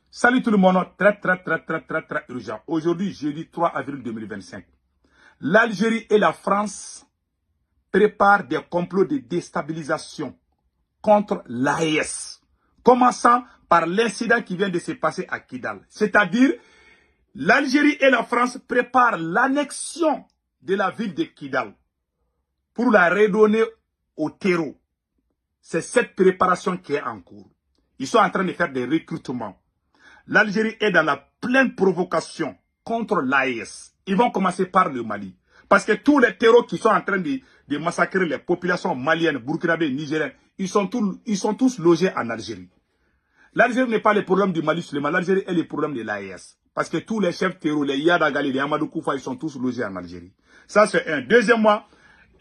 Salut tout le monde, très urgent. Aujourd'hui, jeudi 3 avril 2025. L'Algérie et la France préparent des complots de déstabilisation contre l'AES. Commençant par l'incident qui vient de se passer à Kidal. C'est-à-dire, l'Algérie et la France préparent l'annexion de la ville de Kidal pour la redonner au terreau. C'est cette préparation qui est en cours. Ils sont en train de faire des recrutements. L'Algérie est dans la pleine provocation contre l'AES. Ils vont commencer par le Mali. Parce que tous les terreaux qui sont en train de massacrer les populations maliennes, burkinabées, nigériennes, ils sont tous logés en Algérie. L'Algérie n'est pas le problème du Mali seulement, l'Algérie est le problème de l'AES. Parce que tous les chefs terreaux, les Yadagali, les Amadou Koufa, ils sont tous logés en Algérie. Ça c'est un. Deuxièmement,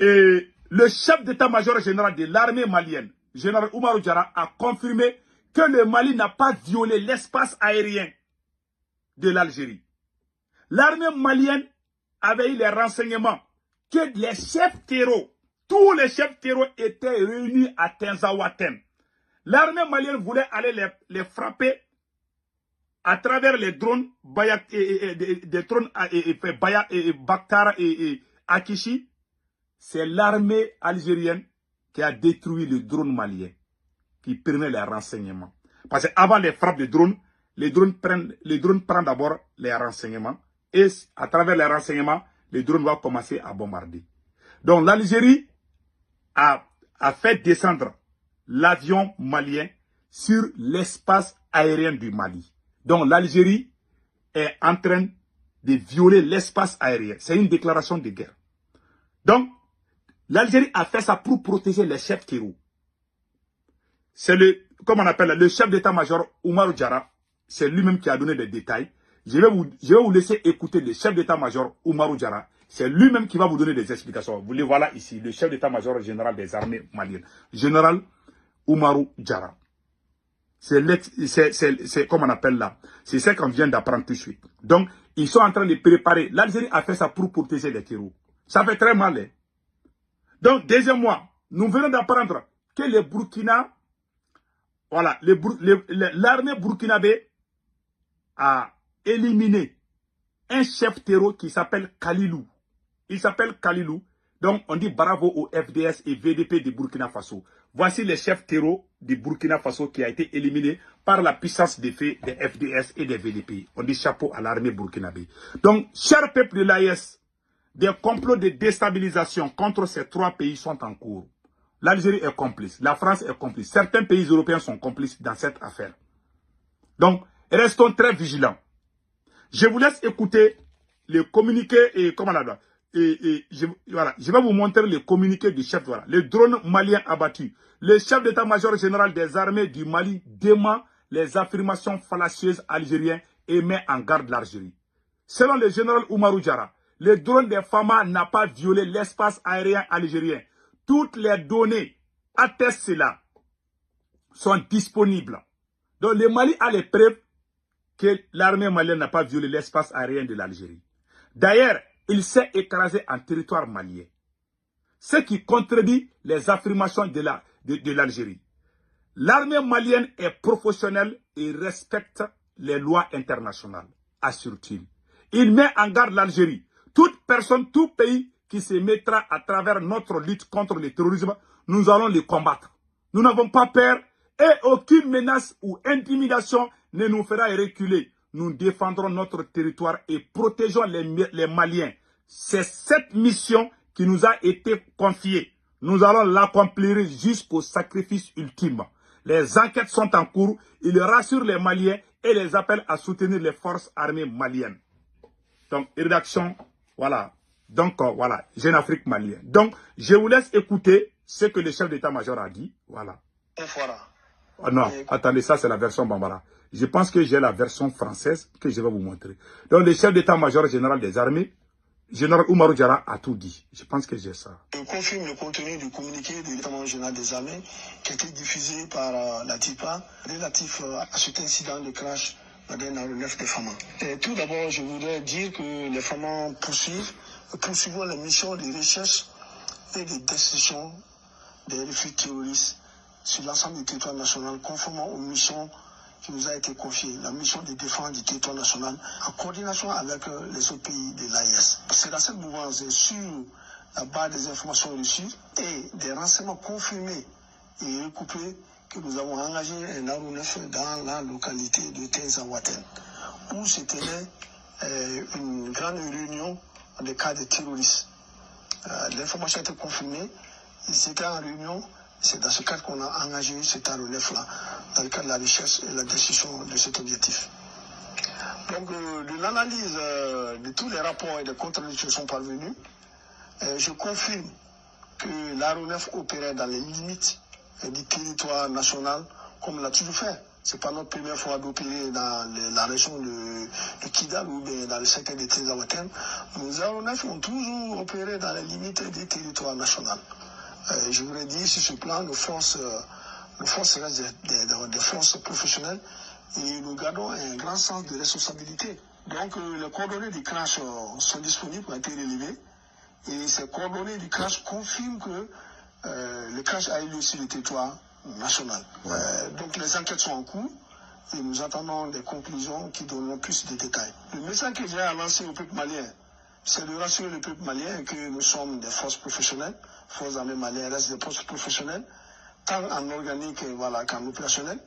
le chef d'état-major général de l'armée malienne, général Oumarou Diarra, a confirmé que le Mali n'a pas violé l'espace aérien de l'Algérie. L'armée malienne avait eu les renseignements que les chefs terreaux, tous les chefs terreaux étaient réunis à Tenzawatem. L'armée malienne voulait aller les frapper à travers les drones Baktara et Akishi. C'est l'armée algérienne qui a détruit le drone malien, qui prenait les renseignements. Parce qu'avant les frappes de drones, les drones prennent d'abord les renseignements. Et à travers les renseignements, les drones vont commencer à bombarder. Donc l'Algérie a fait descendre l'avion malien sur l'espace aérien du Mali. Donc l'Algérie est en train de violer l'espace aérien. C'est une déclaration de guerre. Donc l'Algérie a fait ça pour protéger les chefs terreaux. C'est comme on appelle le chef d'état-major Oumarou Diarra. C'est lui-même qui a donné des détails. Je vais vous laisser écouter le chef d'état-major Oumarou Diarra. C'est lui-même qui va vous donner des explications. Vous les voilà ici, le chef d'état-major général des armées maliennes. Général Oumarou Diarra. C'est comme on appelle là. C'est ce qu'on vient d'apprendre tout de suite. Donc, ils sont en train de préparer. L'Algérie a fait ça pour protéger les terreaux. Ça fait très mal. Hein? Donc, deuxièmement, nous venons d'apprendre que les Burkina, voilà, l'armée burkinabé a éliminé un chef terreau qui s'appelle Kalilou. Il s'appelle Kalilou. Donc, on dit bravo au FDS et VDP de Burkina Faso. Voici les chefs terreaux du Burkina Faso qui a été éliminé par la puissance des faits des FDS et des VDP. On dit chapeau à l'armée burkinabé. Donc, cher peuple de l'AES, des complots de déstabilisation contre ces trois pays sont en cours. L'Algérie est complice, la France est complice. Certains pays européens sont complices dans cette affaire. Donc, restons très vigilants. Je vous laisse écouter le communiqué et comment on a voilà, je vais vous montrer le communiqué du chef. Voilà, le drone malien abattu. Le chef d'état-major général des armées du Mali dément les affirmations fallacieuses algériennes et met en garde l'Algérie. Selon le général Oumarou Diarra, le drone des FAMA n'a pas violé l'espace aérien algérien. Toutes les données attestent cela, sont disponibles. Donc le Mali a les preuves que l'armée malienne n'a pas violé l'espace aérien de l'Algérie. D'ailleurs, il s'est écrasé en territoire malien. Ce qui contredit les affirmations de l'Algérie. L'armée malienne est professionnelle et respecte les lois internationales, assure-t-il. Il met en garde l'Algérie. Toute personne, tout pays qui se mettra à travers notre lutte contre le terrorisme, nous allons le combattre. Nous n'avons pas peur et aucune menace ou intimidation ne nous fera reculer. Nous défendrons notre territoire et protégeons les Maliens. C'est cette mission qui nous a été confiée. Nous allons l'accomplir jusqu'au sacrifice ultime. Les enquêtes sont en cours. Il rassure les Maliens et les appelle à soutenir les forces armées maliennes. Donc, rédaction, voilà. Donc, voilà, Jeune Afrique malienne. Donc, je vous laisse écouter ce que le chef d'état-major a dit. Voilà. Oh non, attendez, ça c'est la version Bambara. Je pense que j'ai la version française que je vais vous montrer. Donc, le chef d'état-major général des armées, général Oumarou Diarra, a tout dit. Je pense que j'ai ça. Je confirme le contenu du communiqué de l'état-major général des armées qui a été diffusé par la TIPA relatif à cet incident de crash dans le 9 des FAMA. Tout d'abord, je voudrais dire que les FAMA poursuivons les missions de recherche et de destruction des réfugiés terroristes sur l'ensemble du territoire national conformément aux missions qui nous a été confiée, la mission de défense du territoire national, en coordination avec les autres pays de l'AIS. C'est dans cette mouvance et sur la base des informations reçues et des renseignements confirmés et recoupés que nous avons engagé un aéronef dans la localité de Tenzawaten, où se tenait une grande réunion des cas de terroristes. L'information a été confirmée, ils étaient en réunion, c'est dans ce cadre qu'on a engagé cet aéronef-là, dans le cadre de la recherche et la destruction de cet objectif. Donc, de l'analyse de tous les rapports et des comptes rendus qui sont parvenus, je confirme que l'aéronef opérait dans les limites du territoire national, comme l'a toujours fait. Ce n'est pas notre première fois d'opérer dans la région de Kidal ou dans le secteur de Tenzawaten. Nos aéronefs ont toujours opéré dans les limites du territoire national. Je voudrais dire, sur ce plan, nos forces restent des forces professionnelles et nous gardons un grand sens de responsabilité. Donc, les coordonnées du crash sont disponibles, ont été relevées. Et ces coordonnées du crash confirment que le crash a eu lieu sur le territoire national. Donc les enquêtes sont en cours et nous attendons des conclusions qui donneront plus de détails. Le message que j'ai à lancer au peuple malien, c'est de rassurer le peuple malien que nous sommes des forces professionnelles, forces armées maliennes restent des forces professionnelles, tant en organique qu'en opérationnel.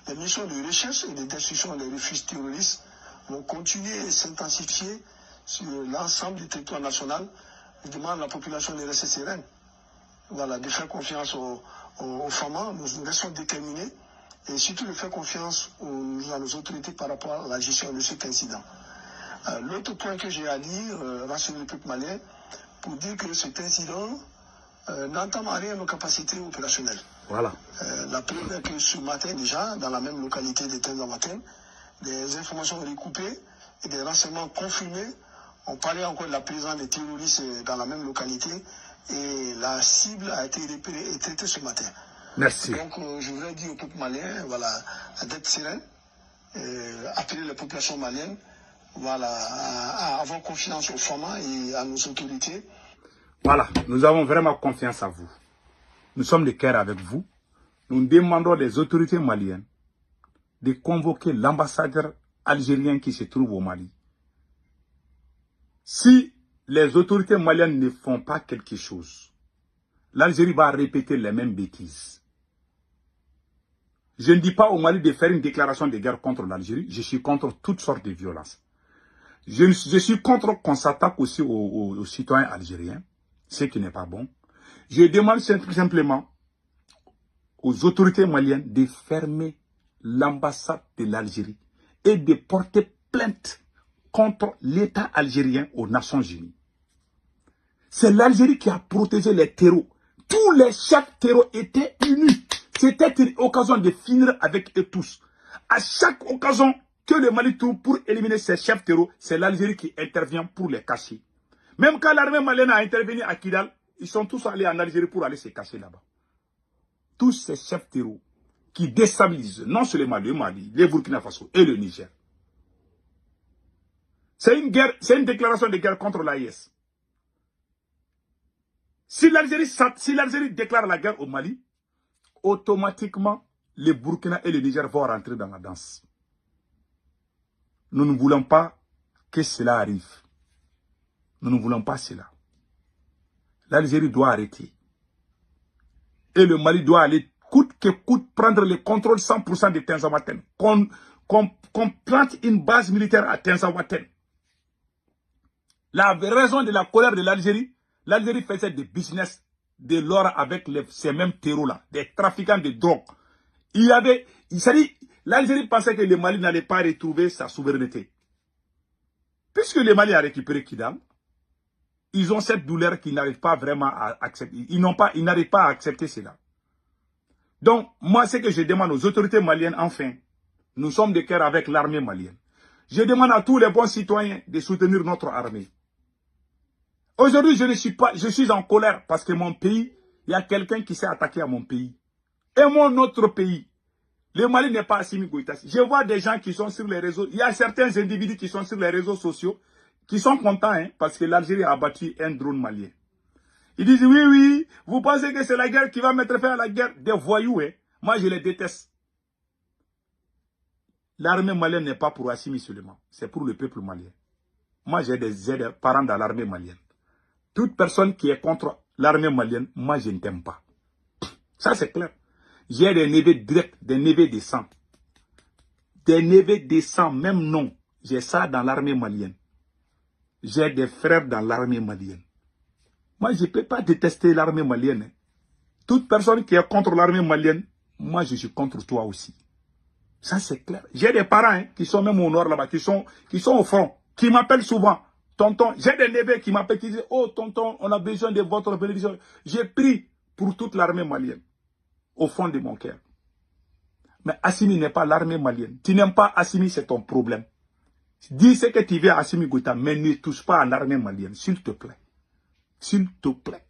Les missions de recherche et de destruction des refuges terroristes vont continuer et s'intensifier sur l'ensemble du territoire national. Je demande à la population de rester sereine, de faire confiance aux femmes. Nous restons déterminés et surtout de faire confiance à nos autorités par rapport à la gestion de cet incident. L'autre point que j'ai à dire, rassurer le peuple malien, pour dire que cet incident n'entame en rien nos capacités opérationnelles. Voilà. La preuve est que ce matin déjà, dans la même localité de Tenzawaten, des informations recoupées et des renseignements confirmés. On parlait encore de la présence des terroristes dans la même localité et la cible a été repérée et traitée ce matin. Merci. Donc je voudrais dire au peuple malien d'être serein, appeler la population malienne à avoir confiance aux femmes et à nos autorités. Voilà, nous avons vraiment confiance à vous. Nous sommes de cœur avec vous. Nous demandons des autorités maliennes de convoquer l'ambassadeur algérien qui se trouve au Mali. Si les autorités maliennes ne font pas quelque chose, l'Algérie va répéter les mêmes bêtises. Je ne dis pas au Mali de faire une déclaration de guerre contre l'Algérie. Je suis contre toutes sortes de violences. Je suis contre qu'on s'attaque aussi aux citoyens algériens, ce qui n'est pas bon. Je demande simplement aux autorités maliennes de fermer l'ambassade de l'Algérie et de porter plainte contre l'État algérien aux Nations Unies. C'est l'Algérie qui a protégé les terreaux. Tous les chefs terreaux étaient unis. C'était une occasion de finir avec eux tous. À chaque occasion que le Mali trouve pour éliminer ces chefs terreaux, c'est l'Algérie qui intervient pour les cacher. Même quand l'armée malienne a intervenu à Kidal, ils sont tous allés en Algérie pour aller se cacher là-bas. Tous ces chefs terreaux qui déstabilisent non seulement le Mali, le Burkina Faso et le Niger. C'est une guerre, c'est une déclaration de guerre contre l'AIS. Si l'Algérie déclare la guerre au Mali, automatiquement, le Burkina et le Niger vont rentrer dans la danse. Nous ne voulons pas que cela arrive. Nous ne voulons pas cela. L'Algérie doit arrêter. Et le Mali doit aller, coûte que coûte, prendre le contrôle 100% de Tenzawaten. Qu'on plante une base militaire à Tenzawaten. La raison de la colère de l'Algérie, l'Algérie faisait des business de l'or avec ces mêmes terreaux-là, des trafiquants de drogue. L'Algérie pensait que le Mali n'allait pas retrouver sa souveraineté. Puisque le Mali a récupéré Kidal, ils ont cette douleur qu'ils n'arrivent pas vraiment à accepter. Ils n'arrivent pas à accepter cela. Donc, moi, ce que je demande aux autorités maliennes, enfin, nous sommes de cœur avec l'armée malienne. Je demande à tous les bons citoyens de soutenir notre armée. Aujourd'hui, je suis en colère parce que mon pays, il y a quelqu'un qui s'est attaqué à mon pays. Et notre pays, le Mali n'est pas Assimi Goïta. Je vois des gens qui sont sur les réseaux, il y a certains individus qui sont sur les réseaux sociaux, qui sont contents parce que l'Algérie a abattu un drone malien. Ils disent, oui, vous pensez que c'est la guerre qui va mettre fin à la guerre des voyous. Moi, je les déteste. L'armée malienne n'est pas pour Assimi seulement. C'est pour le peuple malien. Moi, j'ai des parents dans l'armée malienne. Toute personne qui est contre l'armée malienne, moi, je ne t'aime pas. Ça, c'est clair. J'ai des neveux directs, des neveux de sang. Des neveux de sang, même non. J'ai ça dans l'armée malienne. J'ai des frères dans l'armée malienne. Moi, je ne peux pas détester l'armée malienne. Toute personne qui est contre l'armée malienne, moi, je suis contre toi aussi. Ça, c'est clair. J'ai des parents qui sont même au nord là-bas, qui sont au front, qui m'appellent souvent. Tonton, j'ai des neveux qui m'appellent, qui disent, oh tonton, on a besoin de votre bénédiction. J'ai pris pour toute l'armée malienne, au fond de mon cœur. Mais Assimi n'est pas l'armée malienne. Tu n'aimes pas Assimi, c'est ton problème. Dis ce que tu veux à Assimi Goïta, mais ne touche pas à l'armée malienne, s'il te plaît. S'il te plaît.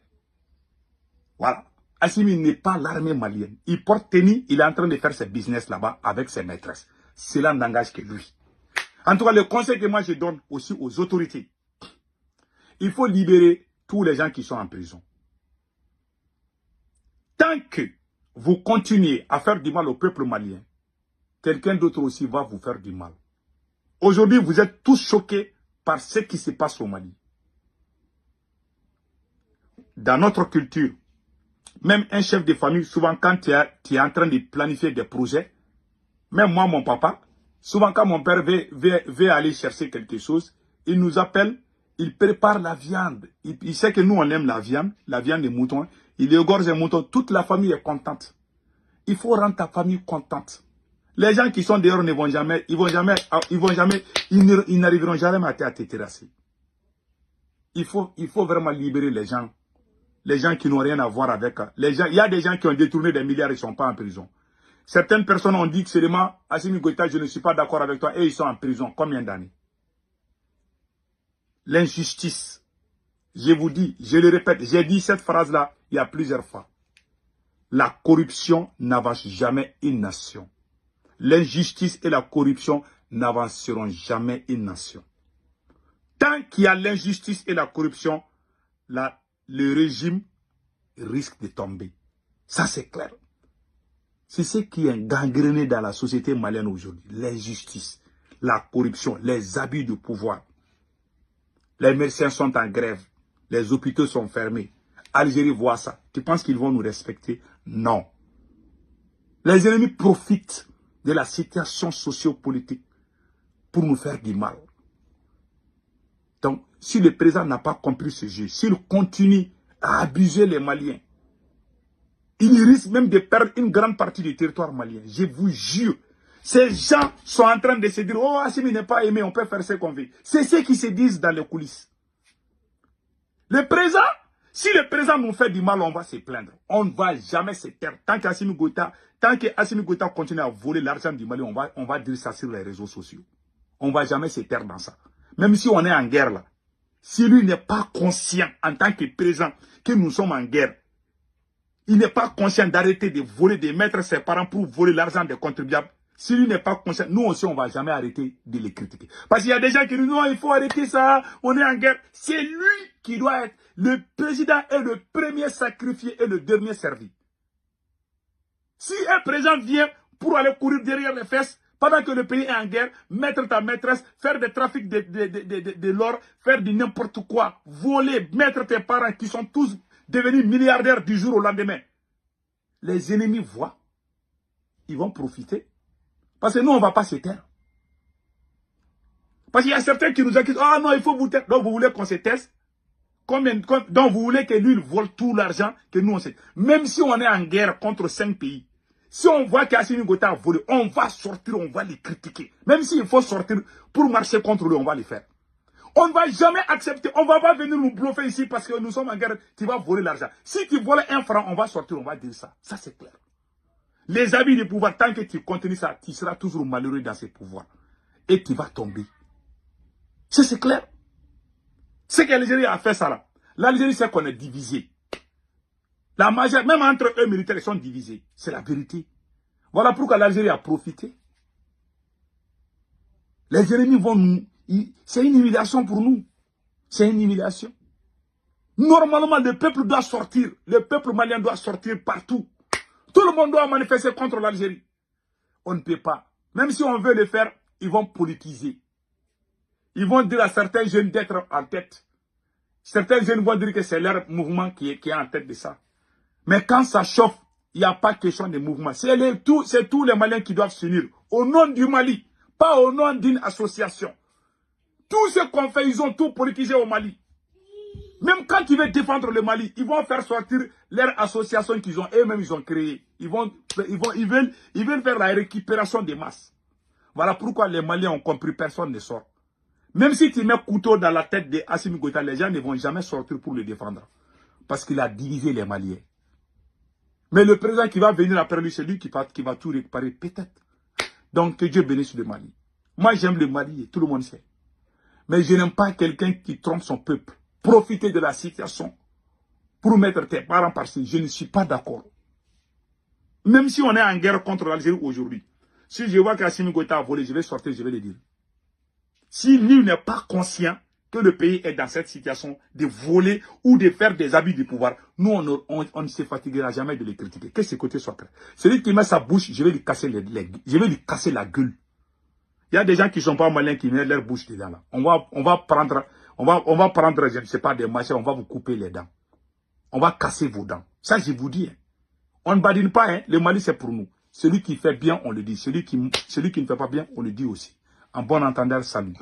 Voilà. Assimi n'est pas l'armée malienne. Il porte tenue, il est en train de faire ses business là-bas avec ses maîtresses. Cela n'engage que lui. En tout cas, le conseil que moi je donne aussi aux autorités, il faut libérer tous les gens qui sont en prison. Tant que vous continuez à faire du mal au peuple malien, quelqu'un d'autre aussi va vous faire du mal. Aujourd'hui, vous êtes tous choqués par ce qui se passe au Mali. Dans notre culture, même un chef de famille, souvent quand tu es en train de planifier des projets, même moi, mon papa, souvent quand mon père veut aller chercher quelque chose, il nous appelle, il prépare la viande. Il sait que nous, on aime la viande de mouton. Il égorge un mouton, toute la famille est contente. Il faut rendre ta famille contente. Les gens qui sont dehors ne vont jamais, ils n'arriveront jamais à te terrasser. Il faut vraiment libérer les gens qui n'ont rien à voir avec les gens. Il y a des gens qui ont détourné des milliards, ils ne sont pas en prison. Certaines personnes ont dit que seulement, Assimi Goïta, je ne suis pas d'accord avec toi, et ils sont en prison. Combien d'années? L'injustice. Je vous dis, je le répète, j'ai dit cette phrase-là il y a plusieurs fois. La corruption n'avance jamais une nation. L'injustice et la corruption n'avanceront jamais une nation. Tant qu'il y a l'injustice et la corruption, le régime risque de tomber. Ça, c'est clair. C'est ce qui est gangréné dans la société malienne aujourd'hui. L'injustice, la corruption, les abus de pouvoir. Les médecins sont en grève. Les hôpitaux sont fermés. Algérie voit ça. Tu penses qu'ils vont nous respecter? Non. Les ennemis profitent de la situation socio-politique pour nous faire du mal. Donc, si le président n'a pas compris ce jeu, s'il continue à abuser les Maliens, il risque même de perdre une grande partie du territoire malien. Je vous jure. Ces gens sont en train de se dire, oh, Assimi n'est pas aimé, on peut faire ce qu'on veut. C'est ce qui se disent dans les coulisses. Le président, si le président nous fait du mal, on va se plaindre. On ne va jamais se taire. Tant qu'Assimi Goïta continue à voler l'argent du Mali, on va dire ça sur les réseaux sociaux. On ne va jamais se taire dans ça. Même si on est en guerre là. Si lui n'est pas conscient en tant que président que nous sommes en guerre, il n'est pas conscient d'arrêter de voler, de mettre ses parents pour voler l'argent des contribuables. Si lui n'est pas conscient, nous aussi, on ne va jamais arrêter de les critiquer. Parce qu'il y a des gens qui disent, non, il faut arrêter ça, on est en guerre. C'est lui qui doit être, le président est le premier sacrifié et le dernier servi. Si un président vient pour aller courir derrière les fesses, pendant que le pays est en guerre, mettre ta maîtresse, faire des trafics de l'or, faire du n'importe quoi, voler, mettre tes parents qui sont tous devenus milliardaires du jour au lendemain. Les ennemis voient, ils vont profiter. Parce que nous, on ne va pas se taire. Parce qu'il y a certains qui nous accusent, ah non, il faut vous taire. Donc vous voulez qu'on se taise? Donc vous voulez que lui, il vole tout l'argent que nous, on sait. Même si on est en guerre contre 5 pays, si on voit qu'Assimi Goïta a volé, on va sortir, on va les critiquer. Même s'il faut sortir pour marcher contre lui, on va le faire. On ne va jamais accepter, on ne va pas venir nous bluffer ici parce que nous sommes en guerre, tu vas voler l'argent. Si tu voles 1 franc, on va sortir, on va dire ça. Ça, c'est clair. Les habits de pouvoir, tant que tu continues ça, tu seras toujours malheureux dans ces pouvoirs. Et tu vas tomber. C'est clair. C'est que l'Algérie a fait ça là. L'Algérie, c'est qu'on est divisé. La majorité, même entre eux militaires, ils sont divisés. C'est la vérité. Voilà pourquoi l'Algérie a profité. Les ennemis vont nous... C'est une humiliation pour nous. C'est une humiliation. Normalement, le peuple doit sortir. Le peuple malien doit sortir partout. Tout le monde doit manifester contre l'Algérie. On ne peut pas. Même si on veut le faire, ils vont politiser. Ils vont dire à certains jeunes d'être en tête. Certains jeunes vont dire que c'est leur mouvement qui est en tête de ça. Mais quand ça chauffe, il n'y a pas question de mouvement. C'est tous les Maliens qui doivent s'unir. Au nom du Mali. Pas au nom d'une association. Tout ce qu'on fait, ils ont tout politisé au Mali. Même quand ils veulent défendre le Mali, ils vont faire sortir leur association qu'ils ont eux-mêmes ils ont créée. Ils veulent faire la récupération des masses. Voilà pourquoi les Maliens ont compris, personne ne sort. Même si tu mets couteau dans la tête de Assimi Goïta, les gens ne vont jamais sortir pour le défendre. Parce qu'il a divisé les Maliens. Mais le président qui va venir après lui, c'est lui qui va tout réparer, peut-être. Donc que Dieu bénisse le Mali. Moi j'aime le Mali, tout le monde sait. Mais je n'aime pas quelqu'un qui trompe son peuple. Profiter de la situation pour mettre tes parents par-ci. Je ne suis pas d'accord. Même si on est en guerre contre l'Algérie aujourd'hui, si je vois qu'Assimi Goïta a volé, je vais sortir, je vais le dire. Si lui n'est pas conscient que le pays est dans cette situation de voler ou de faire des abus du pouvoir, nous, on ne se fatiguera jamais de les critiquer. Que ce côté soit clair. Celui qui met sa bouche, je vais lui casser je vais lui casser la gueule. Il y a des gens qui ne sont pas malins qui mettent leur bouche dedans là. On va prendre, je ne sais pas, des machins, on va vous couper les dents. On va casser vos dents. Ça, je vous dis. Hein. On ne badine pas, hein. Le Mali, c'est pour nous. Celui qui fait bien, on le dit. Celui qui ne fait pas bien, on le dit aussi. En bon entendeur, salut.